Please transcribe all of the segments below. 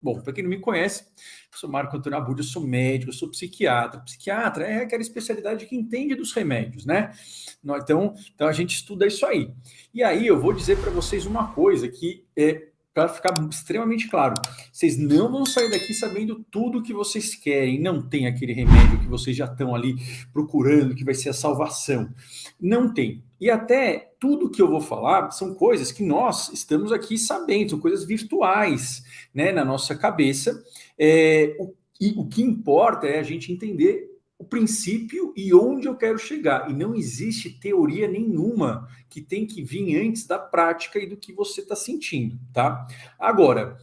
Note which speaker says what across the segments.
Speaker 1: Bom, para quem não me conhece, eu sou Marco Antônio Abud, eu sou médico, eu sou psiquiatra. Psiquiatra é aquela especialidade que entende dos remédios, né? Então a gente estuda isso aí. E aí eu vou dizer para vocês uma coisa que para ficar extremamente claro, vocês não vão sair daqui sabendo tudo o que vocês querem, não tem aquele remédio que vocês já estão ali procurando, que vai ser a salvação. Não tem. E até tudo que eu vou falar são coisas que nós estamos aqui sabendo, são coisas virtuais, né, na nossa cabeça. E o que importa é a gente entender o princípio e onde eu quero chegar. E não existe teoria nenhuma que tem que vir antes da prática e do que você está sentindo, tá? Agora,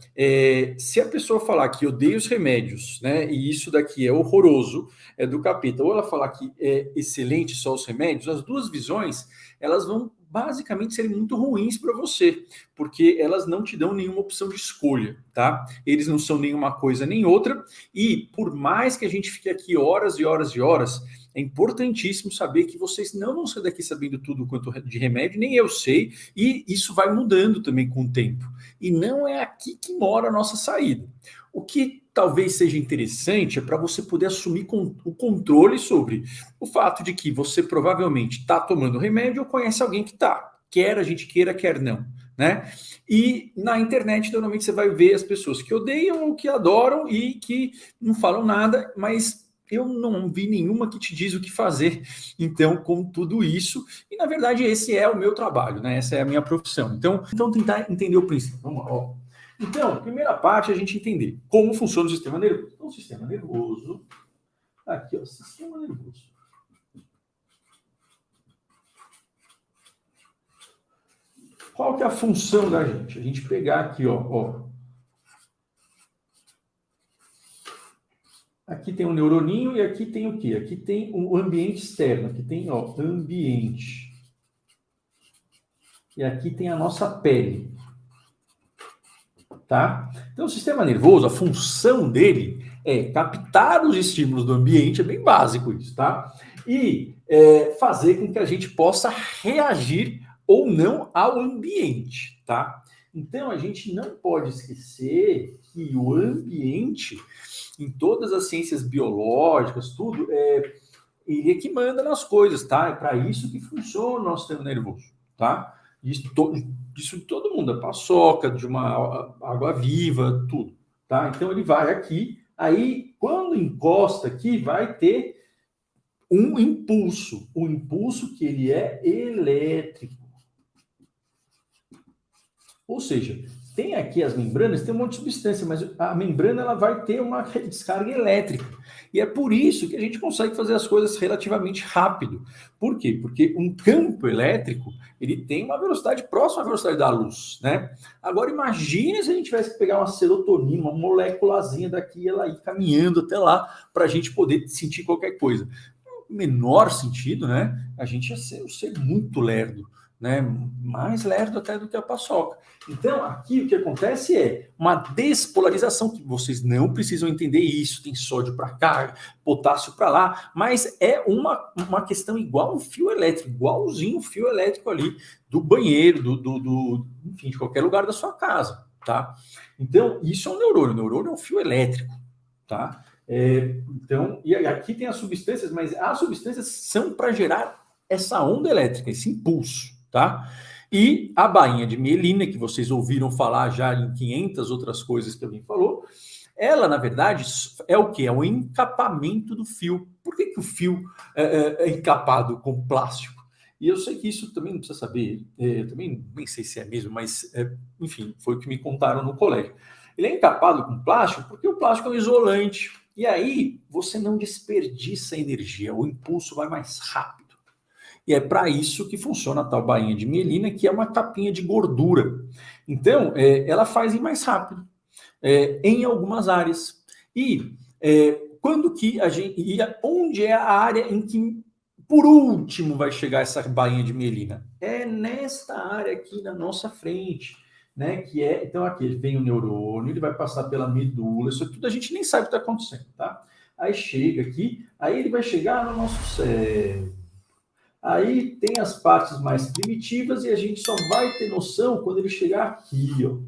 Speaker 1: se a pessoa falar que odeia os remédios, né, e isso daqui é horroroso, é do capeta, ou ela falar que é excelente só os remédios, as duas visões, elas vão basicamente serem muito ruins para você, porque elas não te dão nenhuma opção de escolha, tá? Eles não são nenhuma coisa nem outra, e por mais que a gente fique aqui horas e horas e horas, é importantíssimo saber que vocês não vão sair daqui sabendo tudo quanto de remédio, nem eu sei, e isso vai mudando também com o tempo. E não é aqui que mora a nossa saída. O que talvez seja interessante é para você poder assumir o controle sobre o fato de que você provavelmente está tomando remédio ou conhece alguém que está, quer a gente queira, quer não, né? E na internet, normalmente você vai ver as pessoas que odeiam ou que adoram e que não falam nada, mas eu não vi nenhuma que te diz o que fazer, então, com tudo isso, e na verdade esse é o meu trabalho, né? Essa é a minha profissão. Então tentar entender o princípio. Vamos lá, ó. Então, primeira parte é a gente entender como funciona o sistema nervoso. Então, o sistema nervoso, aqui, ó, sistema nervoso. Qual que é a função da gente? A gente pegar aqui, ó. Aqui tem um neuroninho e aqui tem o quê? Aqui tem o ambiente externo. Aqui tem, ó, ambiente. E aqui tem a nossa pele. Tá? Então, o sistema nervoso, a função dele é captar os estímulos do ambiente, é bem básico isso, tá? E fazer com que a gente possa reagir ou não ao ambiente, tá? Então, a gente não pode esquecer que o ambiente, em todas as ciências biológicas, tudo, ele é que manda nas coisas, tá? É para isso que funciona o nosso sistema nervoso, tá? Isso de todo mundo, a paçoca, de uma água viva, tudo, tá? Então ele vai aqui, aí quando encosta aqui, vai ter um impulso que ele é elétrico. Ou seja, tem aqui as membranas, tem um monte de substância, mas a membrana ela vai ter uma descarga elétrica. E é por isso que a gente consegue fazer as coisas relativamente rápido. Por quê? Porque um campo elétrico, ele tem uma velocidade próxima à velocidade da luz, né? Agora imagine se a gente tivesse que pegar uma serotonina, uma moléculazinha daqui e ela ir caminhando até lá para a gente poder sentir qualquer coisa. No menor sentido, né? A gente ia ser um ser muito lerdo, né? Mais lerdo até do que a paçoca. Então, aqui o que acontece é uma despolarização, que vocês não precisam entender isso, tem sódio para cá, potássio para lá, mas é uma questão igual um fio elétrico, igualzinho o fio elétrico ali do banheiro, enfim, de qualquer lugar da sua casa, tá? Então, isso é um neurônio, o neurônio é um fio elétrico, tá? Então, e aqui tem as substâncias, mas as substâncias são para gerar essa onda elétrica, esse impulso, tá? E a bainha de mielina, que vocês ouviram falar já em 500 outras coisas que alguém falou, ela, na verdade, é o quê? É o encapamento do fio. Por que o fio é encapado com plástico? E eu sei que isso também não precisa saber, eu também nem sei se é mesmo, mas, enfim, foi o que me contaram no colégio. Ele é encapado com plástico porque o plástico é um isolante. E aí, você não desperdiça energia, o impulso vai mais rápido. E é para isso que funciona a tal bainha de mielina, que é uma capinha de gordura. Então, ela faz ir mais rápido em algumas áreas. E quando que a gente. E onde é a área em que, por último, vai chegar essa bainha de mielina? É nesta área aqui na nossa frente. Né, que é, então aqui vem o neurônio, ele vai passar pela medula, isso tudo a gente nem sabe o que está acontecendo, tá? Aí chega aqui, aí ele vai chegar no nosso cérebro. Aí tem as partes mais primitivas e a gente só vai ter noção quando ele chegar aqui, ó.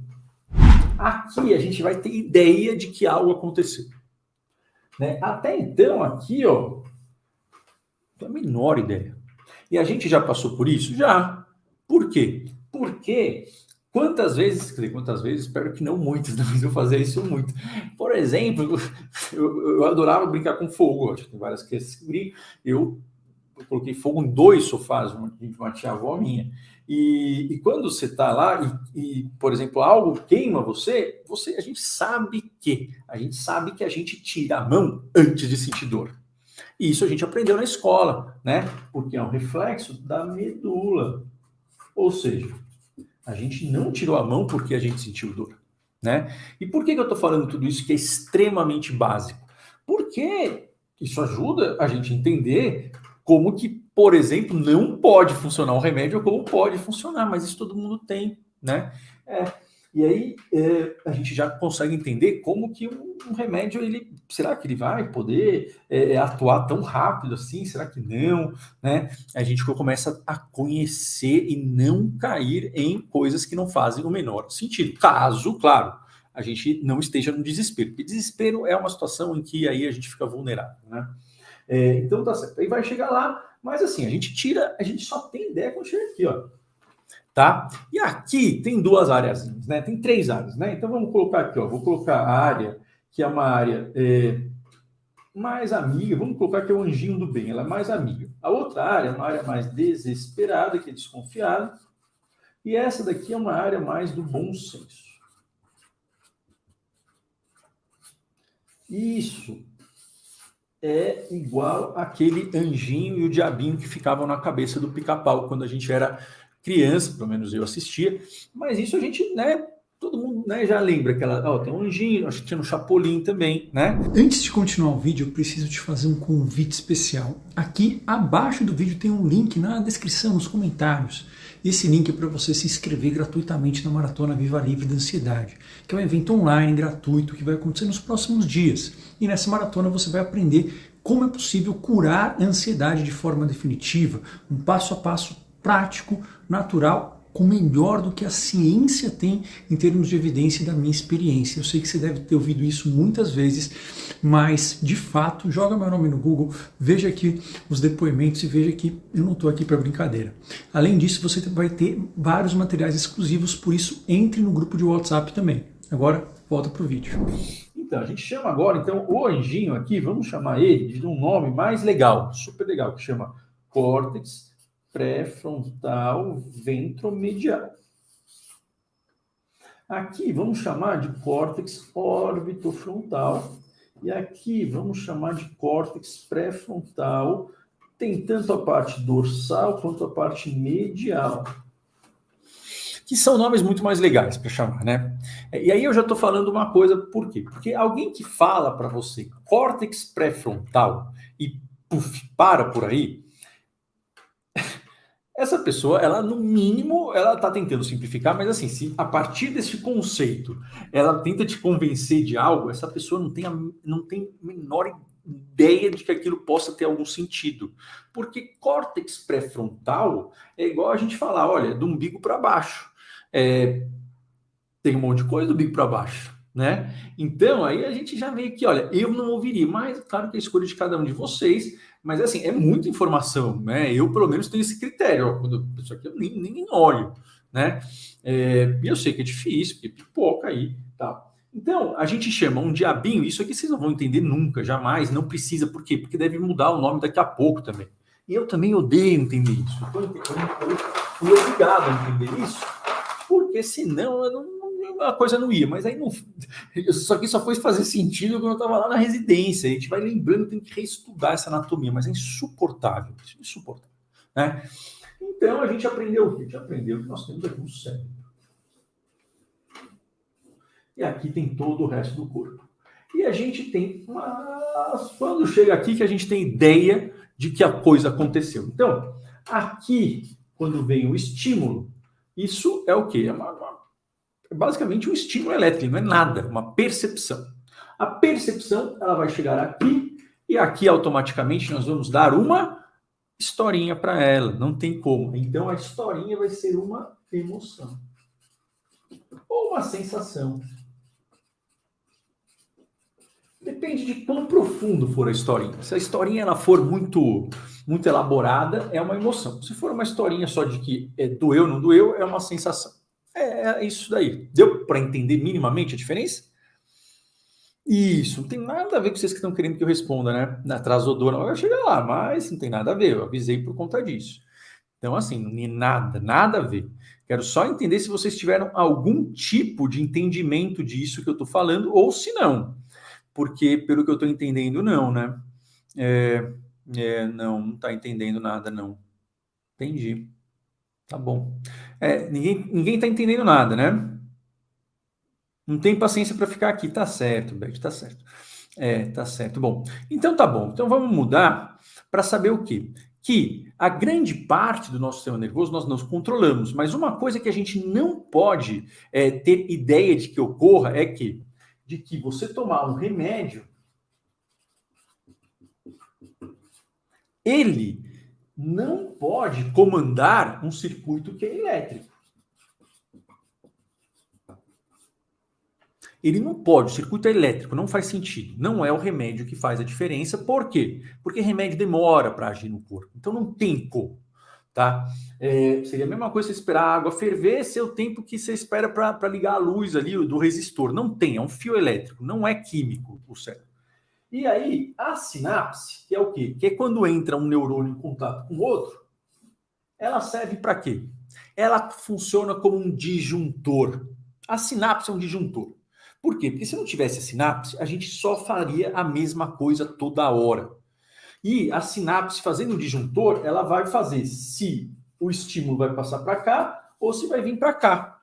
Speaker 1: aqui a gente vai ter ideia de que algo aconteceu. Né? Até então, aqui, ó, não tenho a menor ideia. E a gente já passou por isso? Já. Por quê? Porque quantas vezes, espero que não muitas, mas eu fazia isso muito. Por exemplo, eu adorava brincar com fogo, acho que tem várias crianças que brincam, eu coloquei fogo em 2 sofás de uma tia-avó minha. E quando você está lá por exemplo, algo queima você, a gente sabe que a gente tira a mão antes de sentir dor. E isso a gente aprendeu na escola, né? Porque é um reflexo da medula. Ou seja, a gente não tirou a mão porque a gente sentiu dor, né? E por que eu estou falando tudo isso que é extremamente básico? Porque isso ajuda a gente a entender como que, por exemplo, não pode funcionar um remédio ou como pode funcionar, mas isso todo mundo tem, né? E aí a gente já consegue entender como que um remédio, será que ele vai poder atuar tão rápido assim? Será que não? Né? A gente começa a conhecer e não cair em coisas que não fazem o menor sentido. Caso, claro, a gente não esteja no desespero. Porque desespero é uma situação em que aí a gente fica vulnerável, né? Então tá certo. Aí vai chegar lá, mas assim, a gente só tem ideia quando chega aqui, ó. Tá? E aqui tem 2 áreas, né? Tem 3 áreas, né? Então vamos colocar aqui, ó. Vou colocar a área que é uma área mais amiga. Vamos colocar que é o anjinho do bem, ela é mais amiga. A outra área é uma área mais desesperada, que é desconfiada. E essa daqui é uma área mais do bom senso. Isso é igual aquele anjinho e o diabinho que ficavam na cabeça do pica-pau quando a gente era criança, pelo menos eu assistia, mas isso a gente, né, todo mundo, né, já lembra tem um anjinho, acho que tinha no Chapolin também, né?
Speaker 2: Antes de continuar o vídeo, eu preciso te fazer um convite especial. Aqui abaixo do vídeo tem um link na descrição, nos comentários. Esse link é para você se inscrever gratuitamente na Maratona Viva Livre da Ansiedade, que é um evento online gratuito que vai acontecer nos próximos dias. E nessa maratona você vai aprender como é possível curar a ansiedade de forma definitiva, um passo a passo prático, natural, com melhor do que a ciência tem em termos de evidência da minha experiência. Eu sei que você deve ter ouvido isso muitas vezes, mas de fato, joga meu nome no Google, veja aqui os depoimentos e veja que eu não estou aqui para brincadeira. Além disso, você vai ter vários materiais exclusivos, por isso entre no grupo de WhatsApp também. Agora, volta para o vídeo.
Speaker 1: Então, a gente chama agora, então, o anjinho aqui, vamos chamar ele de um nome mais legal, super legal, que chama córtex pré-frontal ventromedial. Aqui vamos chamar de córtex orbitofrontal e aqui vamos chamar de córtex pré-frontal. Tem tanto a parte dorsal quanto a parte medial, que são nomes muito mais legais para chamar, né? E aí eu já estou falando uma coisa, por quê? Porque alguém que fala para você córtex pré-frontal e para por aí, essa pessoa, ela no mínimo, ela está tentando simplificar, mas assim, se a partir desse conceito ela tenta te convencer de algo, essa pessoa não tem a menor ideia de que aquilo possa ter algum sentido. Porque córtex pré-frontal é igual a gente falar, olha, do umbigo para baixo. Tem um monte de coisa do umbigo para baixo, né? Então, aí a gente já meio que, olha, eu não ouviria, mas claro que é a escolha de cada um de vocês. Mas assim, é muita informação, né? Eu, pelo menos, tenho esse critério. Ó, quando isso aqui eu nem olho, né? E eu sei que é difícil, porque pipoca aí, tá? Então, a gente chama um diabinho, isso aqui vocês não vão entender nunca, jamais, não precisa. Por quê? Porque deve mudar o nome daqui a pouco também. E eu também odeio entender isso. Eu fui obrigado a entender isso, porque senão a coisa não ia, mas aí não. Isso aqui só foi fazer sentido quando eu estava lá na residência. A gente vai lembrando, tem que reestudar essa anatomia, mas é insuportável. Insuportável. Né? Então a gente aprendeu o quê? A gente aprendeu que nós temos aqui um cérebro. E aqui tem todo o resto do corpo. E a gente tem quando chega aqui que a gente tem ideia de que a coisa aconteceu. Então, aqui, quando vem o estímulo, isso é o quê? É basicamente um estímulo elétrico, não é nada, uma percepção. A percepção, ela vai chegar aqui, e aqui automaticamente nós vamos dar uma historinha para ela, não tem como. Então a historinha vai ser uma emoção, ou uma sensação, Depende de quão profundo for a historinha. Se a historinha ela for muito elaborada, é uma emoção. Se for uma historinha só de que doeu, não doeu, é uma sensação. É isso daí. Deu para entender minimamente a diferença? Isso, não tem nada a ver com vocês que estão querendo que eu responda, né? Atrasou do ano, eu cheguei lá, mas não tem nada a ver, eu avisei por conta disso. Então, assim, nada a ver. Quero só entender se vocês tiveram algum tipo de entendimento disso que eu estou falando, ou se não. Porque, pelo que eu estou entendendo, não, né? Não está entendendo nada, não. Entendi. Tá bom. Ninguém está entendendo nada, né? Não tem paciência para ficar aqui. Tá certo, Beth, tá certo. Tá certo. Bom, então tá bom. Então vamos mudar para saber o quê? Que a grande parte do nosso sistema nervoso nós não controlamos, mas uma coisa que a gente não pode ter ideia de que ocorra é de que você tomar um remédio, ele não pode comandar um circuito que é elétrico. Ele não pode, o circuito é elétrico, não faz sentido. Não é o remédio que faz a diferença. Por quê? Porque remédio demora para agir no corpo. Então não tem como, tá? Seria a mesma coisa você esperar a água ferver, ser o tempo que você espera para ligar a luz ali do resistor. Não tem, é um fio elétrico, não é químico o cérebro. E aí, a sinapse, que é o quê? Que é quando entra um neurônio em contato com o outro, ela serve para quê? Ela funciona como um disjuntor. A sinapse é um disjuntor. Por quê? Porque se não tivesse a sinapse, a gente só faria a mesma coisa toda hora. E a sinapse, fazendo o disjuntor, ela vai fazer se o estímulo vai passar para cá ou se vai vir para cá.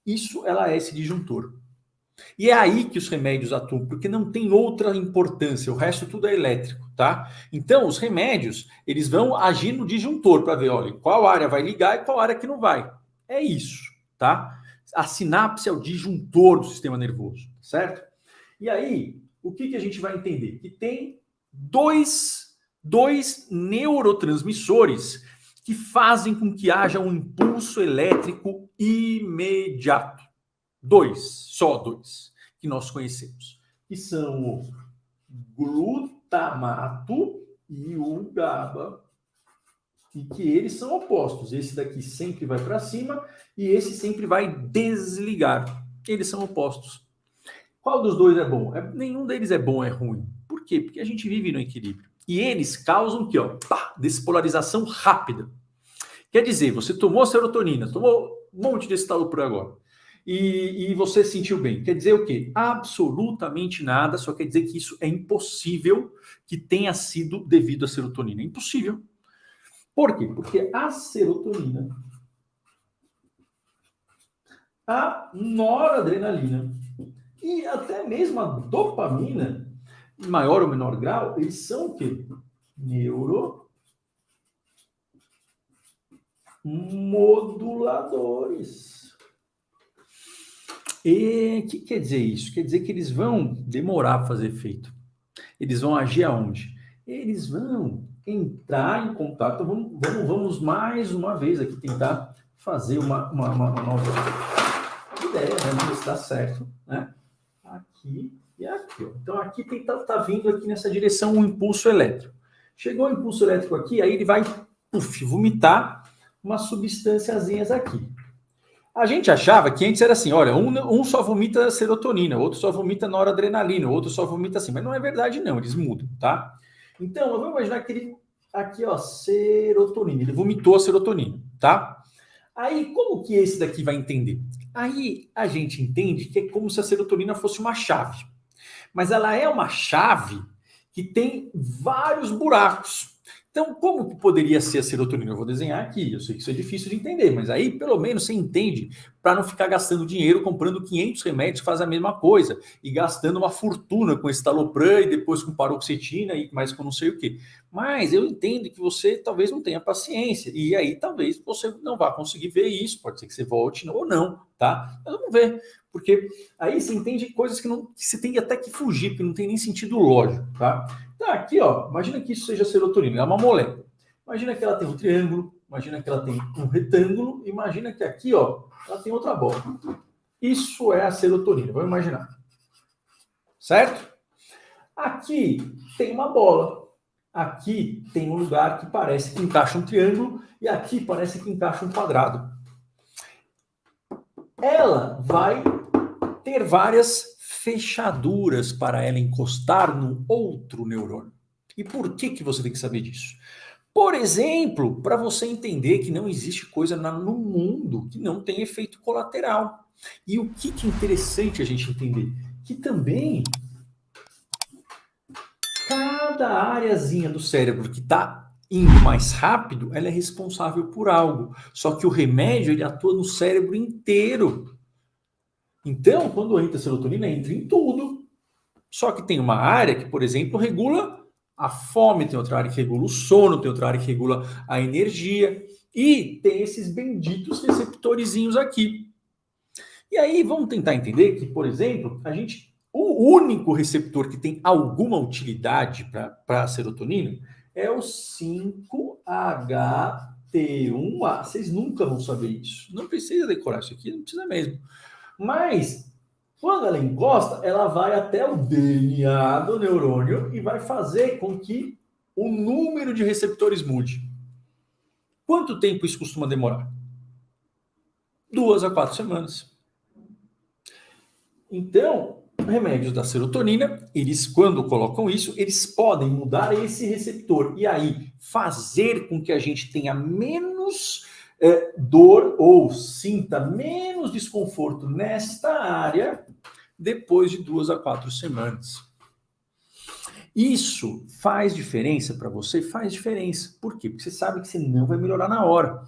Speaker 1: Isso, ela é esse disjuntor. E é aí que os remédios atuam, porque não tem outra importância, o resto tudo é elétrico, tá? Então, os remédios, eles vão agir no disjuntor para ver, olha, qual área vai ligar e qual área que não vai. É isso, tá? A sinapse é o disjuntor do sistema nervoso, certo? E aí, o que a gente vai entender? Que tem dois neurotransmissores que fazem com que haja um impulso elétrico imediato. Só dois, que nós conhecemos, que são o glutamato e o GABA, e que eles são opostos. Esse daqui sempre vai para cima e esse sempre vai desligar. Eles são opostos. Qual dos dois é bom? Nenhum deles é bom, é ruim. Por quê? Porque a gente vive no equilíbrio. E eles causam o quê? Despolarização rápida. Quer dizer, você tomou serotonina, tomou um monte de estalopram agora, e você se sentiu bem. Quer dizer o quê? Absolutamente nada, só quer dizer que isso é impossível que tenha sido devido à serotonina. É impossível. Por quê? Porque a serotonina, a noradrenalina e até mesmo a dopamina, em maior ou menor grau, eles são o quê? Neuromoduladores. E o que quer dizer isso? Quer dizer que eles vão demorar para fazer efeito. Eles vão agir aonde? Eles vão entrar em contato. Vamos mais uma vez aqui tentar fazer uma nova ideia, né? Vamos ver se dá certo, né? Aqui e aqui, ó. Então aqui tá vindo aqui nessa direção um impulso elétrico. Chegou o impulso elétrico aqui, aí ele vai vomitar umas substânciazinhas aqui. A gente achava que antes era assim, olha, um só vomita serotonina, outro só vomita noradrenalina, outro só vomita assim, mas não é verdade não, eles mudam, tá? Então, vamos imaginar que ele, aqui ó, serotonina, ele vomitou a serotonina, tá? Aí, como que esse daqui vai entender? Aí a gente entende que é como se a serotonina fosse uma chave, mas ela é uma chave que tem vários buracos. Então, como que poderia ser a serotonina? Eu vou desenhar aqui, eu sei que isso é difícil de entender, mas aí pelo menos você entende para não ficar gastando dinheiro comprando 500 remédios que fazem a mesma coisa e gastando uma fortuna com estalopram e depois com paroxetina e mais com não sei o quê. Mas eu entendo que você talvez não tenha paciência e aí talvez você não vá conseguir ver isso, pode ser que você volte ou não, tá? Mas vamos ver, porque aí você entende coisas que você tem até que fugir, porque não tem nem sentido lógico, tá? Tá, aqui, ó, imagina que isso seja serotonina, é uma molécula. Imagina que ela tem um triângulo, imagina que ela tem um retângulo, imagina que aqui, ó, ela tem outra bola. Isso é a serotonina, vamos imaginar. Certo? Aqui tem uma bola. Aqui tem um lugar que parece que encaixa um triângulo e aqui parece que encaixa um quadrado. Ela vai ter várias fechaduras para ela encostar no outro neurônio. E por que você tem que saber disso? Por exemplo, para você entender que não existe coisa no mundo que não tem efeito colateral. E o que é interessante a gente entender? Que também cada areazinha do cérebro que está indo mais rápido, ela é responsável por algo. Só que o remédio, ele atua no cérebro inteiro. Então, quando entra a serotonina, entra em tudo. Só que tem uma área que, por exemplo, regula a fome, tem outra área que regula o sono, tem outra área que regula a energia. E tem esses benditos receptorzinhos aqui. E aí, vamos tentar entender que, por exemplo, o único receptor que tem alguma utilidade para a serotonina é o 5-HT1A. Vocês nunca vão saber isso. Não precisa decorar isso aqui, não precisa mesmo. Mas, quando ela encosta, ela vai até o DNA do neurônio e vai fazer com que o número de receptores mude. Quanto tempo isso costuma demorar? 2 a 4 semanas. Então, remédios da serotonina, eles, quando colocam isso, eles podem mudar esse receptor e aí fazer com que a gente tenha menos dor ou sinta menos desconforto nesta área depois de 2 a 4 semanas. Isso faz diferença para você? Faz diferença. Por quê? Porque você sabe que você não vai melhorar na hora.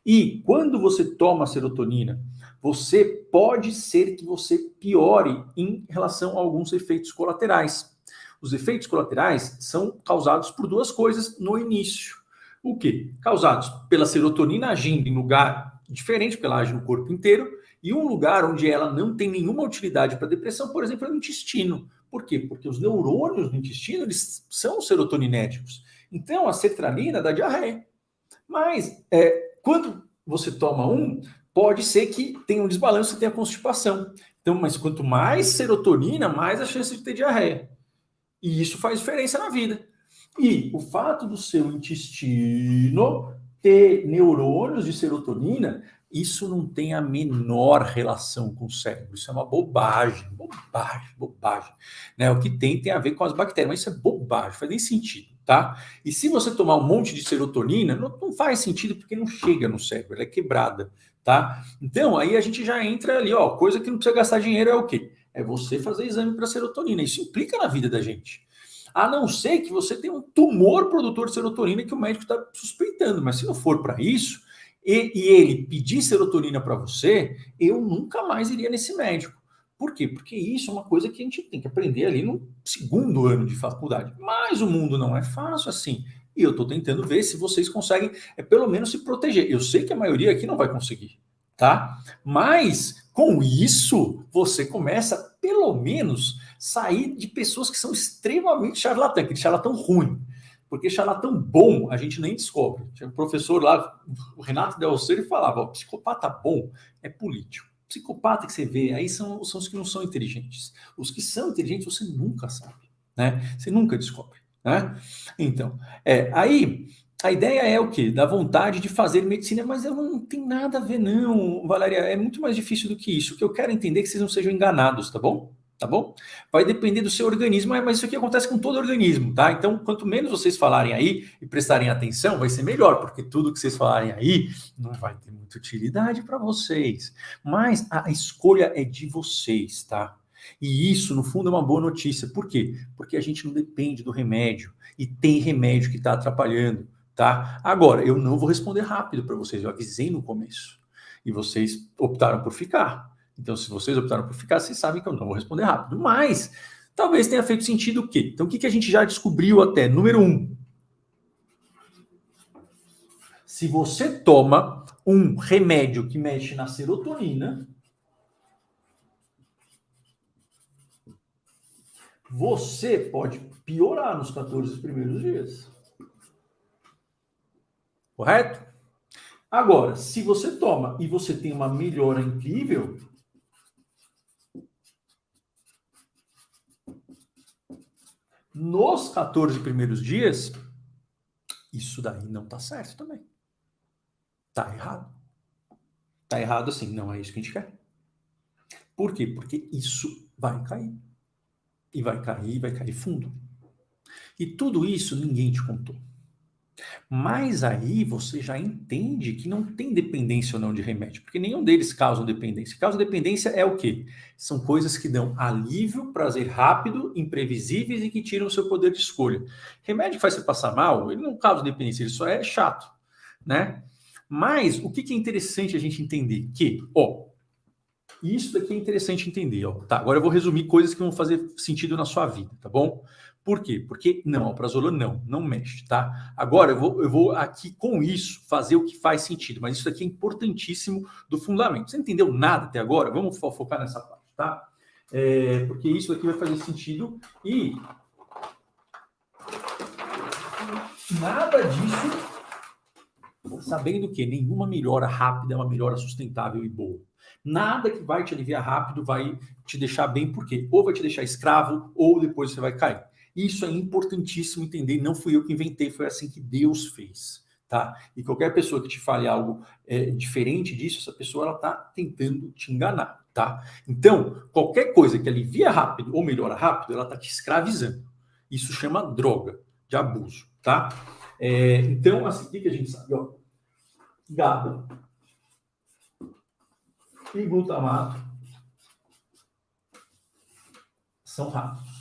Speaker 1: E quando você toma serotonina, você pode ser que você piore em relação a alguns efeitos colaterais. Os efeitos colaterais são causados por duas coisas no início. O quê? Causados pela serotonina agindo em lugar diferente, porque ela age no corpo inteiro, e um lugar onde ela não tem nenhuma utilidade para depressão, por exemplo, é no intestino. Por quê? Porque os neurônios do intestino, eles são serotoninérgicos. Então, a sertralina dá diarreia. Mas, quando você toma pode ser que tenha um desbalanço e tenha constipação. Então, mas quanto mais serotonina, mais a chance de ter diarreia. E isso faz diferença na vida. E o fato do seu intestino ter neurônios de serotonina, isso não tem a menor relação com o cérebro. Isso é uma bobagem. Né? O que tem a ver com as bactérias, mas isso é bobagem, faz nem sentido. Tá? E se você tomar um monte de serotonina, não faz sentido porque não chega no cérebro, ela é quebrada, tá? Então, aí a gente já entra ali, ó, coisa que não precisa gastar dinheiro é o quê? É você fazer exame para serotonina, isso implica na vida da gente. A não ser que você tenha um tumor produtor de serotonina que o médico está suspeitando, mas se não for para isso, e ele pedir serotonina para você, eu nunca mais iria nesse médico. Por quê? Porque isso é uma coisa que a gente tem que aprender ali no segundo ano de faculdade. Mas o mundo não é fácil assim. E eu estou tentando ver se vocês conseguem, pelo menos, se proteger. Eu sei que a maioria aqui não vai conseguir, tá? Mas, com isso, você começa, pelo menos, sair de pessoas que são extremamente charlatãs, aquele charlatão ruim. Porque charlatão bom a gente nem descobre. Tinha um professor lá, o Renato Del Cerro, e falava, ó, psicopata bom é político. Psicopata que você vê, aí são os que não são inteligentes. Os que são inteligentes você nunca sabe, né? Você nunca descobre, né? Então, aí a ideia é o quê? Da vontade de fazer medicina, mas eu não tem nada a ver não, Valéria, é muito mais difícil do que isso. O que eu quero entender é que vocês não sejam enganados, tá bom? Tá bom? Vai depender do seu organismo, mas isso aqui acontece com todo organismo, tá? Então, quanto menos vocês falarem aí e prestarem atenção, vai ser melhor, porque tudo que vocês falarem aí não vai ter muita utilidade para vocês. Mas a escolha é de vocês, tá? E isso, no fundo, é uma boa notícia. Por quê? Porque a gente não depende do remédio. E tem remédio que está atrapalhando, tá? Agora, eu não vou responder rápido para vocês, eu avisei no começo. E vocês optaram por ficar. Então, se vocês optaram por ficar, vocês sabem que eu não vou responder rápido. Mas, talvez tenha feito sentido o quê? Então, o que a gente já descobriu até? Número 1. Se você toma um remédio que mexe na serotonina, você pode piorar nos 14 primeiros dias. Correto? Agora, se você toma e você tem uma melhora incrível, nos 14 primeiros dias, isso daí não está certo também. Está errado. Está errado assim, não é isso que a gente quer. Por quê? Porque isso vai cair. E vai cair fundo. E tudo isso ninguém te contou. Mas aí você já entende que não tem dependência ou não de remédio, porque nenhum deles causa dependência. Causa dependência é o quê? São coisas que dão alívio, prazer rápido, imprevisíveis e que tiram o seu poder de escolha. Remédio que faz você passar mal, ele não causa dependência, ele só é chato, né? Mas o que é interessante a gente entender? Que, isso daqui é interessante entender, tá? Agora eu vou resumir coisas que vão fazer sentido na sua vida, tá bom? Por quê? Porque não, alprazolam não mexe, tá? Agora eu vou aqui com isso fazer o que faz sentido, mas isso daqui é importantíssimo do fundamento. Você não entendeu nada até agora? Vamos focar nessa parte, tá? Porque isso daqui vai fazer sentido e nada disso, sabendo que nenhuma melhora rápida é uma melhora sustentável e boa. Nada que vai te aliviar rápido vai te deixar bem, porque ou vai te deixar escravo ou depois você vai cair. Isso é importantíssimo entender, não fui eu que inventei, foi assim que Deus fez, tá? E qualquer pessoa que te fale algo diferente disso, essa pessoa ela tá tentando te enganar, tá? Então, qualquer coisa que alivia rápido ou melhora rápido, ela tá te escravizando. Isso chama droga de abuso, tá? Então, assim, o que a gente sabe? GABA e glutamato são rápidos.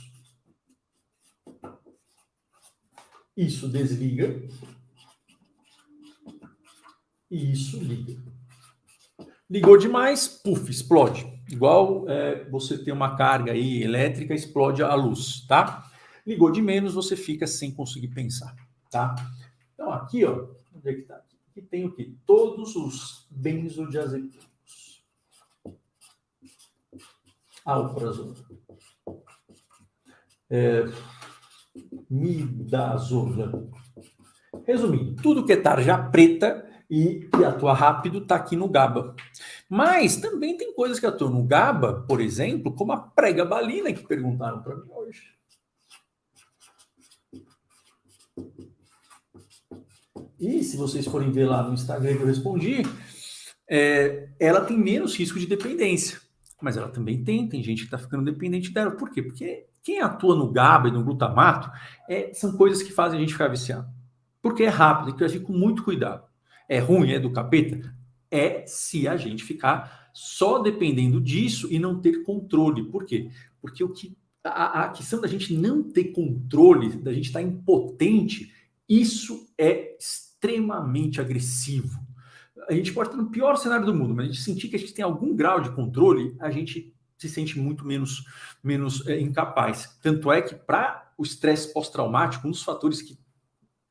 Speaker 1: Isso desliga e isso liga. Ligou demais, puf, explode. Igual você tem uma carga aí elétrica, explode a luz, tá? Ligou de menos, você fica sem conseguir pensar, tá? Então aqui, onde é que tá? Aqui tem o quê? Todos os benzodiazepinas. Alprazolam. Midazolam. Resumindo, tudo que é tarja preta e que atua rápido está aqui no GABA. Mas também tem coisas que atuam no GABA, por exemplo, como a pregabalina que perguntaram para mim hoje. E se vocês forem ver lá no Instagram que eu respondi, ela tem menos risco de dependência. Mas ela também tem gente que está ficando dependente dela. Por quê? Porque quem atua no GABA e no glutamato são coisas que fazem a gente ficar viciado. Porque é rápido, tem que agir com muito cuidado. É ruim, é do capeta? Se a gente ficar só dependendo disso e não ter controle. Por quê? Porque a questão da gente não ter controle, da gente estar impotente, isso é extremamente agressivo. A gente pode estar no pior cenário do mundo, mas a gente sentir que a gente tem algum grau de controle, a gente se sente muito menos incapaz. Tanto é que para o estresse pós-traumático, um dos fatores que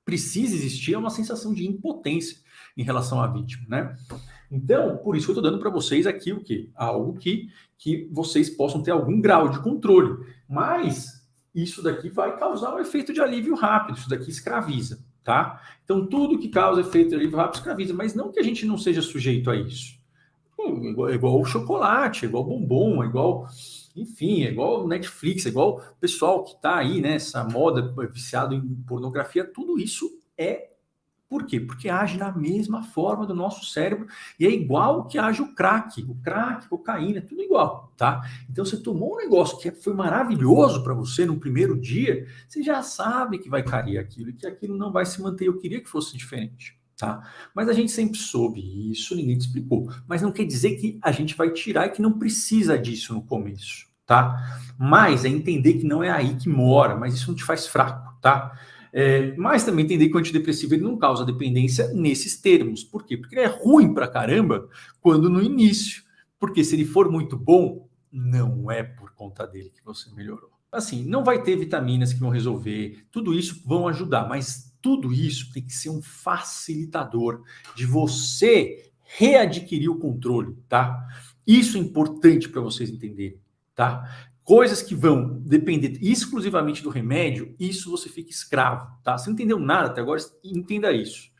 Speaker 1: precisa existir é uma sensação de impotência em relação à vítima, né? Então, por isso que eu estou dando para vocês aqui o quê? Algo que vocês possam ter algum grau de controle. Mas isso daqui vai causar um efeito de alívio rápido, isso daqui escraviza, tá? Então, tudo que causa efeito de alívio rápido escraviza, mas não que a gente não seja sujeito a isso. É igual o chocolate, é igual bombom, é igual... Enfim, é igual Netflix, é igual o pessoal que está aí, né, essa moda viciado em pornografia, tudo isso por quê? Porque age da mesma forma do nosso cérebro e é igual que age o crack, cocaína, tudo igual, tá? Então você tomou um negócio que foi maravilhoso para você no primeiro dia, você já sabe que vai cair aquilo e que aquilo não vai se manter. Eu queria que fosse diferente. Tá? Mas a gente sempre soube isso, ninguém te explicou. Mas não quer dizer que a gente vai tirar e que não precisa disso no começo, tá? Mas é entender que não é aí que mora, mas isso não te faz fraco, tá? Mas também entender que o antidepressivo ele não causa dependência nesses termos. Por quê? Porque ele é ruim pra caramba quando no início. Porque se ele for muito bom, não é por conta dele que você melhorou. Assim, não vai ter vitaminas que vão resolver, tudo isso vão ajudar, mas tudo isso tem que ser um facilitador de você readquirir o controle, tá? Isso é importante para vocês entenderem, tá? Coisas que vão depender exclusivamente do remédio, isso você fica escravo, tá? Você não entendeu nada até agora, entenda isso,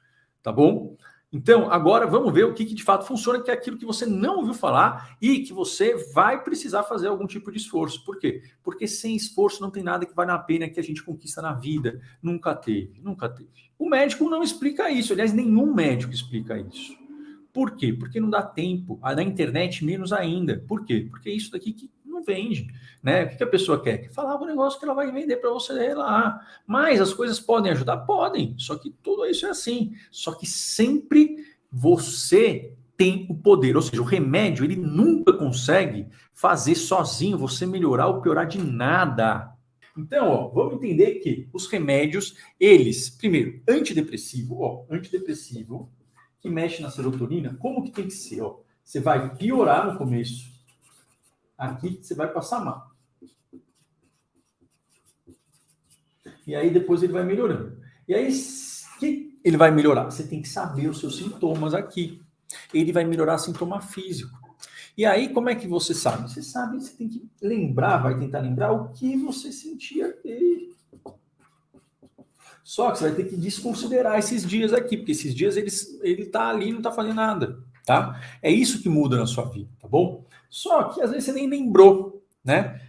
Speaker 1: tá bom? Então, agora vamos ver o que de fato funciona, que é aquilo que você não ouviu falar e que você vai precisar fazer algum tipo de esforço. Por quê? Porque sem esforço não tem nada que vale a pena que a gente conquista na vida. Nunca teve, nunca teve. O médico não explica isso, aliás, nenhum médico explica isso. Por quê? Porque não dá tempo. Na internet, menos ainda. Por quê? Porque é isso daqui que não vende. Né? O que a pessoa quer? Quer falar um negócio que ela vai vender para você lá. Mas as coisas podem ajudar? Podem. Só que tudo isso é assim. Só que sempre você tem o poder. Ou seja, o remédio, ele nunca consegue fazer sozinho você melhorar ou piorar de nada. Então, ó, vamos entender que os remédios, eles, primeiro, antidepressivo, que mexe na serotonina, como que tem que ser? Ó? Você vai piorar no começo, aqui você vai passar mal. E aí depois ele vai melhorando. E aí, que ele vai melhorar? Você tem que saber os seus sintomas aqui. Ele vai melhorar sintoma físico. E aí, como é que você sabe? Você sabe, você tem que lembrar, vai tentar lembrar o que você sentia aqui. Só que você vai ter que desconsiderar esses dias aqui, porque esses dias ele tá ali e não tá fazendo nada, tá? É isso que muda na sua vida, tá bom? Só que às vezes você nem lembrou, né?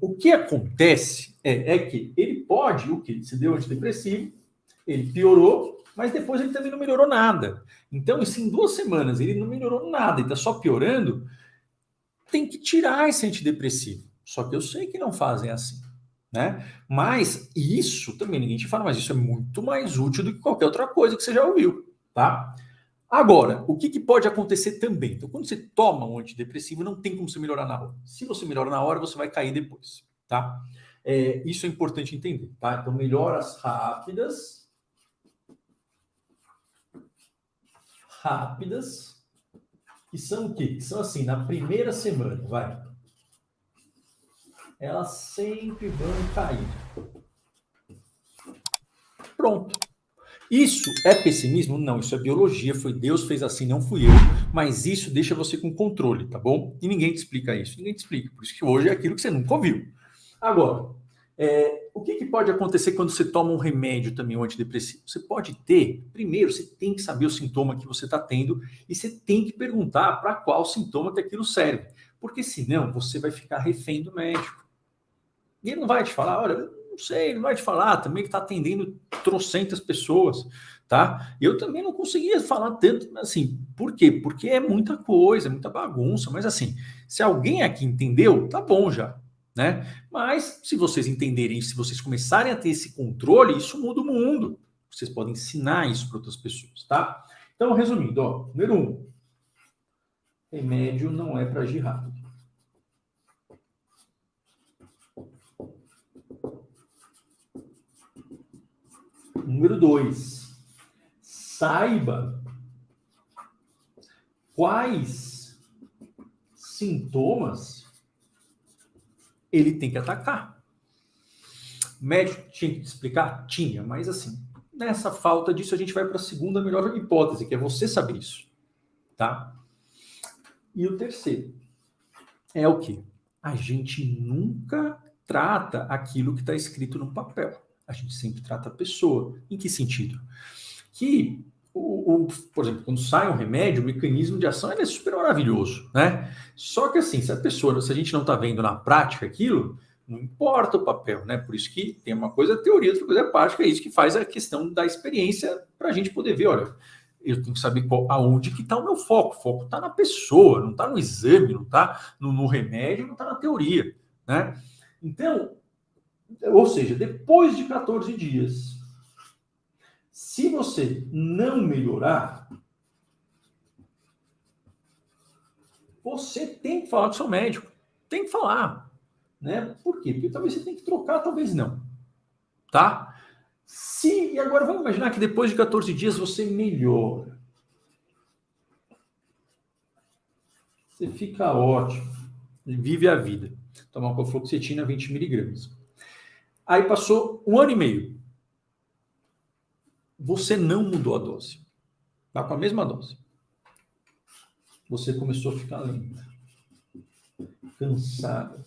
Speaker 1: O que acontece é que ele pode, o que? Você deu antidepressivo, ele piorou, mas depois ele também não melhorou nada. Então, se em 2 semanas ele não melhorou nada e tá só piorando, tem que tirar esse antidepressivo. Só que eu sei que não fazem assim. Né? Mas isso também ninguém te fala, mas isso é muito mais útil do que qualquer outra coisa que você já ouviu, tá? Agora, o que pode acontecer também? Então, quando você toma um antidepressivo, não tem como você melhorar na hora. Se você melhora na hora, você vai cair depois, tá? Isso é importante entender, tá? Então, melhoras rápidas, que são o quê? Que são assim, na primeira semana, vai. Elas sempre vão cair. Pronto. Isso é pessimismo? Não, isso é biologia, foi Deus fez assim, não fui eu, mas isso deixa você com controle, tá bom? E ninguém te explica isso, ninguém te explica, por isso que hoje é aquilo que você nunca ouviu. Agora, o que pode acontecer quando você toma um remédio também, um antidepressivo? Você pode ter, primeiro, você tem que saber o sintoma que você está tendo e você tem que perguntar para qual sintoma que aquilo serve, porque senão você vai ficar refém do médico. E ele não vai te falar, olha, não sei, ele não vai te falar também que está atendendo trocentas pessoas, tá? Eu também não conseguia falar tanto, assim, por quê? Porque é muita coisa, muita bagunça, mas assim, se alguém aqui entendeu, tá bom já, né? Mas se vocês entenderem, se vocês começarem a ter esse controle, isso muda o mundo. Vocês podem ensinar isso para outras pessoas, tá? Então, resumindo, ó, número 1, remédio não é para agir rápido. Número 2, saiba quais sintomas ele tem que atacar. O médico tinha que te explicar? Tinha, mas assim, nessa falta disso a gente vai para a segunda melhor hipótese, que é você saber isso, tá? E o terceiro é o quê? A gente nunca trata aquilo que está escrito no papel. A gente sempre trata a pessoa. Em que sentido? Que, por exemplo, quando sai um remédio, o mecanismo de ação é super maravilhoso, né? Só que assim, se a gente não está vendo na prática aquilo, não importa o papel, né? Por isso que tem uma coisa teoria, outra coisa prática, é isso que faz a questão da experiência para a gente poder ver, olha, eu tenho que saber aonde que está o meu foco. O foco está na pessoa, não está no exame, não está no remédio, não está na teoria, né? Então, ou seja, depois de 14 dias, se você não melhorar, você tem que falar com o seu médico. Tem que falar, né? Por quê? Porque talvez você tenha que trocar, talvez não. Tá? E agora vamos imaginar que depois de 14 dias você melhora. Você fica ótimo. Vive a vida. Toma uma fluoxetina 20 miligramas. Aí passou 1 ano e meio. Você não mudou a dose. Está com a mesma dose. Você começou a ficar lenta, cansada,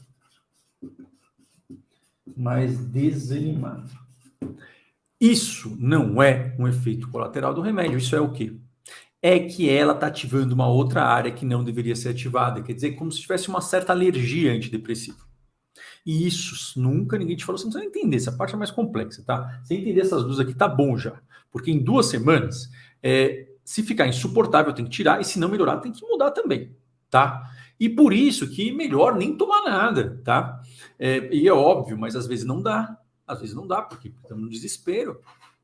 Speaker 1: mais desanimada. Isso não é um efeito colateral do remédio. Isso é o quê? é que ela está ativando uma outra área que não deveria ser ativada. Quer dizer, como se tivesse uma certa alergia antidepressiva. E isso nunca ninguém te falou, você não precisa entender, essa parte é mais complexa, tá? Você entender essas duas aqui tá bom já. Porque em 2 semanas, se ficar insuportável, tem que tirar, e se não melhorar, tem que mudar também, tá? E por isso que melhor nem tomar nada, tá? E é óbvio, mas às vezes não dá. Às vezes não dá, porque estamos no desespero,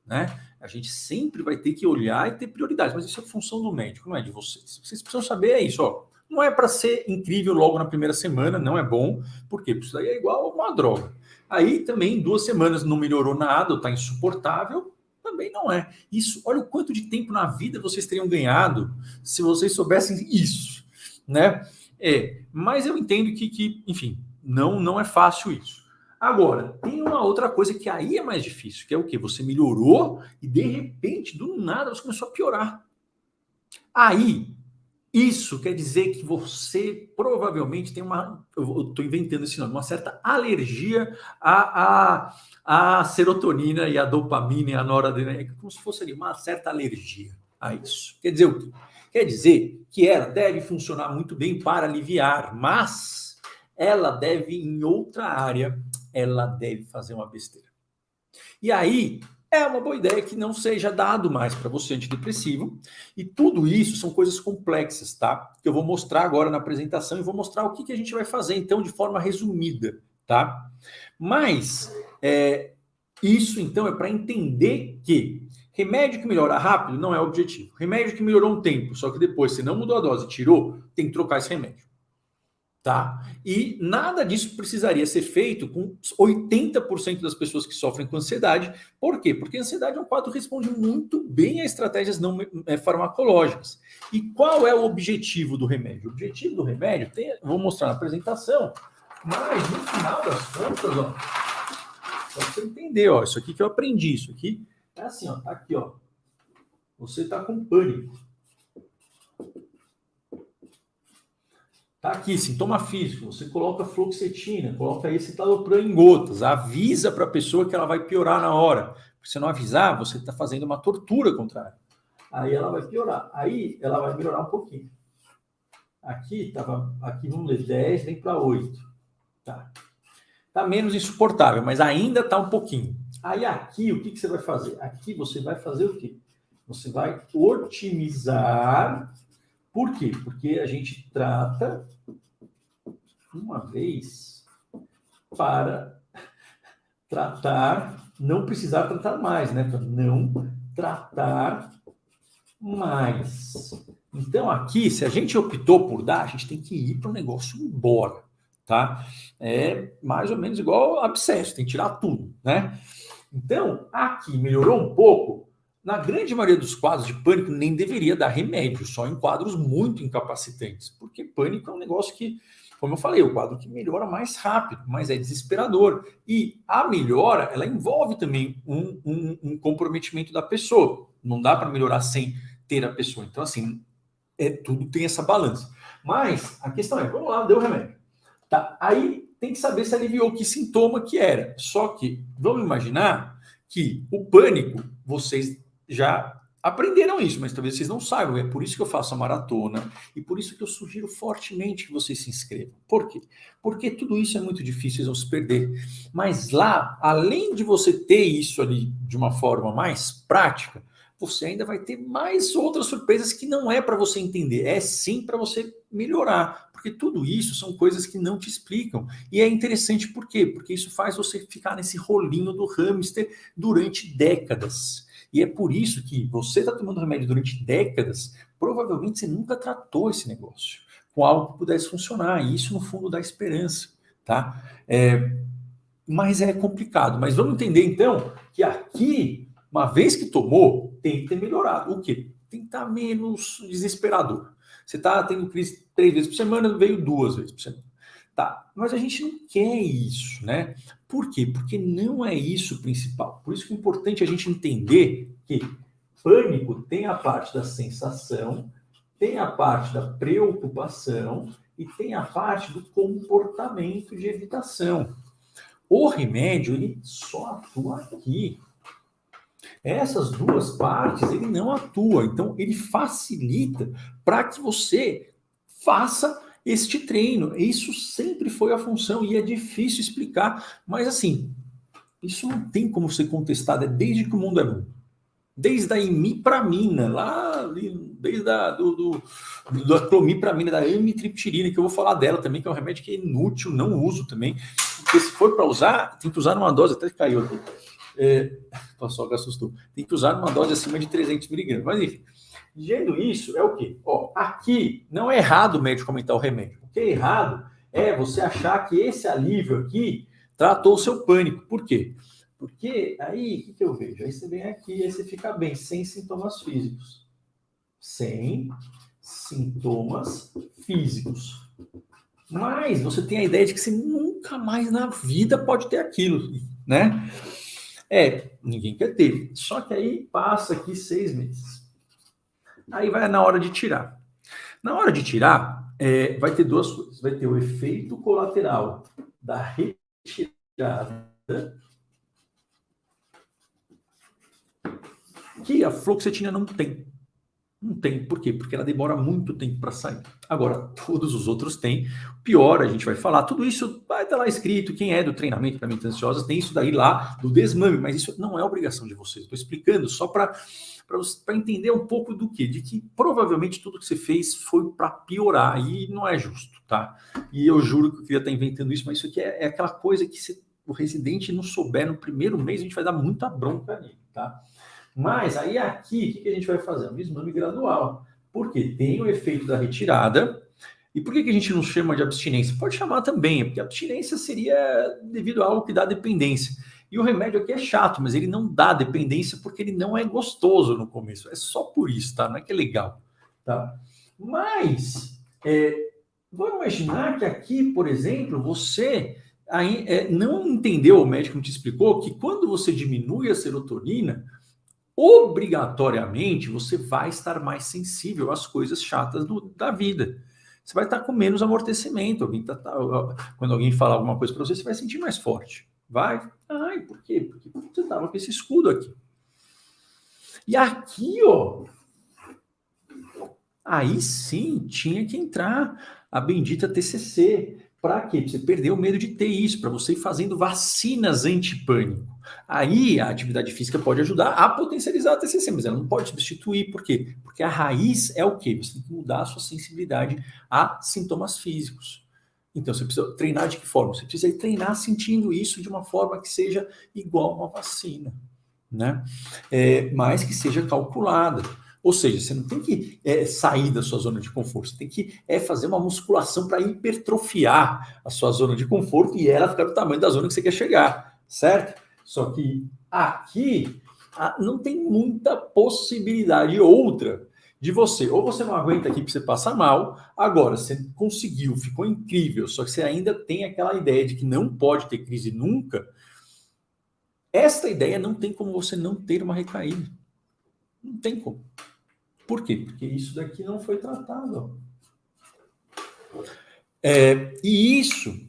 Speaker 1: né? A gente sempre vai ter que olhar e ter prioridades, mas isso é função do médico, não é de vocês. Vocês precisam saber é isso, ó. Não é para ser incrível logo na primeira semana, não é bom. Por quê? Porque isso daí é igual a uma droga. Aí também, em 2 semanas não melhorou nada, ou está insuportável, também não é. Isso, olha o quanto de tempo na vida vocês teriam ganhado se vocês soubessem isso, né? Mas eu entendo que enfim, não é fácil isso. Agora, tem uma outra coisa que aí é mais difícil, que é o quê? Você melhorou e de repente, do nada, você começou a piorar. Aí, isso quer dizer que você provavelmente tem eu estou inventando esse nome, uma certa alergia à serotonina e à dopamina e à noradrenalina, como se fosse ali uma certa alergia a isso. Quer dizer o quê? Quer dizer que ela deve funcionar muito bem para aliviar, mas ela deve, em outra área, ela deve fazer uma besteira. E aí, é uma boa ideia que não seja dado mais para você antidepressivo. E tudo isso são coisas complexas, tá? Que eu vou mostrar agora na apresentação e vou mostrar o que a gente vai fazer, então, de forma resumida, tá? Mas, isso, então, é para entender que remédio que melhora rápido não é o objetivo. Remédio que melhorou um tempo, só que depois você não mudou a dose, tirou, tem que trocar esse remédio. Tá? E nada disso precisaria ser feito com 80% das pessoas que sofrem com ansiedade. Por quê? Porque a ansiedade é um quadro que responde muito bem a estratégias não farmacológicas. E qual é o objetivo do remédio? O objetivo do remédio, vou mostrar na apresentação, mas no final das contas, ó, só para você entender, ó, isso aqui que eu aprendi, isso aqui é assim, ó, tá aqui, ó. Você está com pânico. Tá aqui, sintoma físico, você coloca fluoxetina, coloca escitalopram em gotas, avisa para a pessoa que ela vai piorar na hora. Se você não avisar, você está fazendo uma tortura contra ela. Aí ela vai piorar, aí ela vai melhorar um pouquinho. Aqui, vamos ler, 10, vem para 8. Tá menos insuportável, mas ainda tá um pouquinho. Aí aqui, o que você vai fazer? Aqui você vai fazer o quê? Você vai otimizar. Por quê? Porque a gente trata uma vez para tratar, não precisar tratar mais, né? Para não tratar mais. Então, aqui, se a gente optou por dar, a gente tem que ir para o negócio embora, tá? É mais ou menos igual abscesso, tem que tirar tudo, né? Então, aqui melhorou um pouco. Na grande maioria dos quadros de pânico, nem deveria dar remédio, só em quadros muito incapacitantes, porque pânico é um negócio que, como eu falei, é o quadro que melhora mais rápido, mas é desesperador. E a melhora, ela envolve também um comprometimento da pessoa. Não dá para melhorar sem ter a pessoa. Então, assim, tudo tem essa balança. Mas a questão é, vamos lá, deu remédio. Tá? Aí tem que saber se aliviou que sintoma que era. Só que, vamos imaginar que o pânico, vocês já aprenderam isso, mas talvez vocês não saibam. É por isso que eu faço a maratona e por isso que eu sugiro fortemente que vocês se inscrevam. Por quê? Porque tudo isso é muito difícil, vocês vão se perder. Mas lá, além de você ter isso ali de uma forma mais prática, você ainda vai ter mais outras surpresas que não é para você entender, é sim para você melhorar. Porque tudo isso são coisas que não te explicam. E é interessante por quê? Porque isso faz você ficar nesse rolinho do hamster durante décadas. E é por isso que você está tomando remédio durante décadas, provavelmente você nunca tratou esse negócio com algo que pudesse funcionar. E isso, no fundo, dá esperança, tá? Mas é complicado. Mas vamos entender, então, que aqui, uma vez que tomou, tem que ter melhorado. O quê? Tem que estar menos desesperador. Você está tendo crise 3 vezes por semana, veio 2 vezes por semana. Tá, mas a gente não quer isso, né? Por quê? Porque não é isso o principal. Por isso que é importante a gente entender que pânico tem a parte da sensação, tem a parte da preocupação e tem a parte do comportamento de evitação. O remédio, ele só atua aqui. Essas duas partes ele não atua, então ele facilita para que você faça este treino. Isso sempre foi a função e é difícil explicar, mas assim, isso não tem como ser contestado, é desde que o mundo é mundo. Desde a imipramina, lá, desde da clomipramina, da amitriptilina, que eu vou falar dela também, que é um remédio que é inútil, não uso também, porque se for para usar, tem que usar numa dose, até caiu aqui, só que assustou, tem que usar numa dose acima de 300 miligramas, mas enfim, dizendo isso, é o quê? Ó, aqui, não é errado o médico comentar o remédio, o que é errado é você achar que esse alívio aqui tratou o seu pânico, por quê? Porque aí, o que eu vejo? Aí você vem aqui, aí você fica bem, sem sintomas físicos. Sem sintomas físicos. Mas você tem a ideia de que você nunca mais na vida pode ter aquilo, né? Ninguém quer ter. Só que aí passa aqui 6 meses. Aí vai na hora de tirar. Na hora de tirar, vai ter duas coisas. Vai ter o efeito colateral da retirada, que a fluoxetina não tem. Não tem. Por quê? Porque ela demora muito tempo para sair. Agora, todos os outros têm. Pior, a gente vai falar. Tudo isso vai estar lá escrito. Quem é do treinamento para mentes ansiosas tem isso daí lá do desmame, mas isso não é obrigação de vocês. Estou explicando só para entender um pouco do quê? De que provavelmente tudo que você fez foi para piorar e não é justo, tá? E eu juro que eu queria estar inventando isso, mas isso aqui é aquela coisa que se o residente não souber no primeiro mês, a gente vai dar muita bronca nele, tá? Mas aí aqui, o que a gente vai fazer? Um exame gradual. Porque tem o efeito da retirada. E por que a gente não chama de abstinência? Pode chamar também, porque abstinência seria devido a algo que dá dependência. E o remédio aqui é chato, mas ele não dá dependência porque ele não é gostoso no começo. É só por isso, tá? Não é que é legal, tá? Mas, vamos imaginar que aqui, por exemplo, você não entendeu, o médico não te explicou, que quando você diminui a serotonina, obrigatoriamente você vai estar mais sensível às coisas chatas da vida. Você vai estar com menos amortecimento. Quando alguém falar alguma coisa para você, você vai sentir mais forte. Vai. Ai, por quê? Porque você estava com esse escudo aqui. E aqui, ó, aí sim tinha que entrar a bendita TCC. Para quê? Pra você perder o medo de ter isso, para você ir fazendo vacinas antipânico. Aí a atividade física pode ajudar a potencializar a TCC, mas ela não pode substituir. Por quê? Porque a raiz é o quê? Você tem que mudar a sua sensibilidade a sintomas físicos. Então você precisa treinar de que forma? Você precisa treinar sentindo isso de uma forma que seja igual a uma vacina, né? Mas que seja calculada. Ou seja, você não tem que sair da sua zona de conforto, você tem que fazer uma musculação para hipertrofiar a sua zona de conforto e ela ficar do tamanho da zona que você quer chegar, certo? Só que aqui não tem muita possibilidade outra de você. Ou você não aguenta aqui para você passar mal, agora você conseguiu, ficou incrível, só que você ainda tem aquela ideia de que não pode ter crise nunca. Esta ideia não tem como você não ter uma recaída. Não tem como. Por quê? Porque isso daqui não foi tratado. E isso,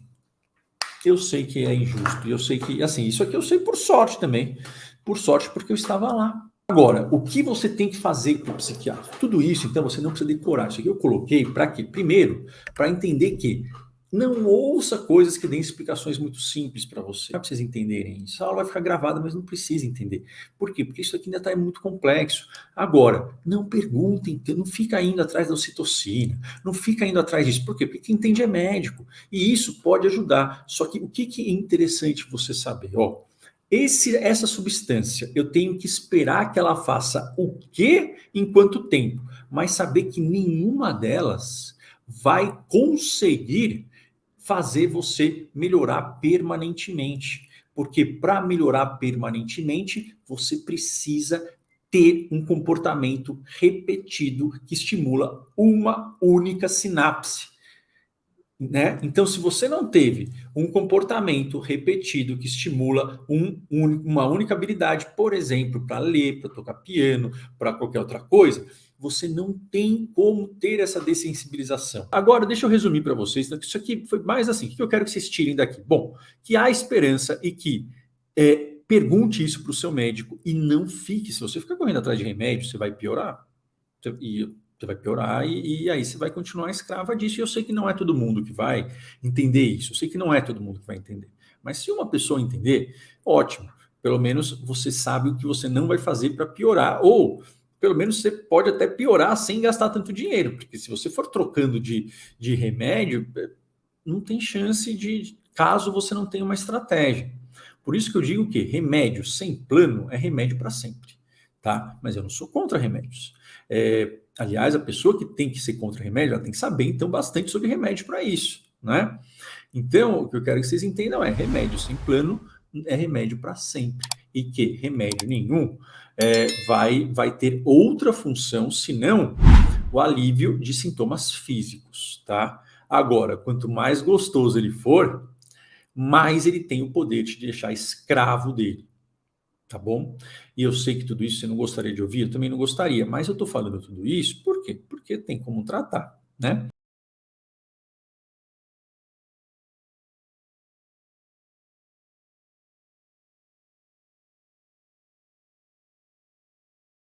Speaker 1: eu sei que é injusto. Eu sei que, assim, isso aqui eu sei por sorte também. Por sorte, porque eu estava lá. Agora, o que você tem que fazer com o psiquiatra? Tudo isso, então, você não precisa decorar. Isso aqui eu coloquei para quê? Primeiro, para entender que não ouça coisas que deem explicações muito simples para você. Não é para vocês entenderem isso. A aula vai ficar gravada, mas não precisa entender. Por quê? Porque isso aqui ainda está muito complexo. Agora, não perguntem, não fica indo atrás da ocitocina, não fica indo atrás disso. Por quê? Porque quem entende é médico. E isso pode ajudar. Só que o que é interessante você saber? Essa substância, eu tenho que esperar que ela faça o quê em quanto tempo? Mas saber que nenhuma delas vai conseguir fazer você melhorar permanentemente. Porque para melhorar permanentemente, você precisa ter um comportamento repetido que estimula uma única sinapse. Né? Então, se você não teve um comportamento repetido que estimula uma única habilidade, por exemplo, para ler, para tocar piano, para qualquer outra coisa, você não tem como ter essa dessensibilização. Agora, deixa eu resumir para vocês, né? Isso aqui foi mais assim, o que eu quero que vocês tirem daqui? Bom, que há esperança e que pergunte isso para o seu médico e não fique. Se você ficar correndo atrás de remédio, você vai piorar. Você vai piorar e aí você vai continuar escrava disso. E eu sei que não é todo mundo que vai entender isso. Eu sei que não é todo mundo que vai entender. Mas se uma pessoa entender, ótimo. Pelo menos você sabe o que você não vai fazer para piorar. Ou, pelo menos, você pode até piorar sem gastar tanto dinheiro. Porque se você for trocando de remédio, não tem chance de, caso você não tenha uma estratégia. Por isso que eu digo que remédio sem plano é remédio para sempre. Tá? Mas eu não sou contra remédios. Aliás, a pessoa que tem que ser contra remédio, ela tem que saber, então, bastante sobre remédio para isso, né? Então, o que eu quero que vocês entendam é remédio sem plano é remédio para sempre. E que remédio nenhum vai ter outra função, senão o alívio de sintomas físicos, tá? Agora, quanto mais gostoso ele for, mais ele tem o poder de te deixar escravo dele. Tá bom? E eu sei que tudo isso você não gostaria de ouvir, eu também não gostaria, mas eu tô falando tudo isso, por quê? Porque tem como tratar, né?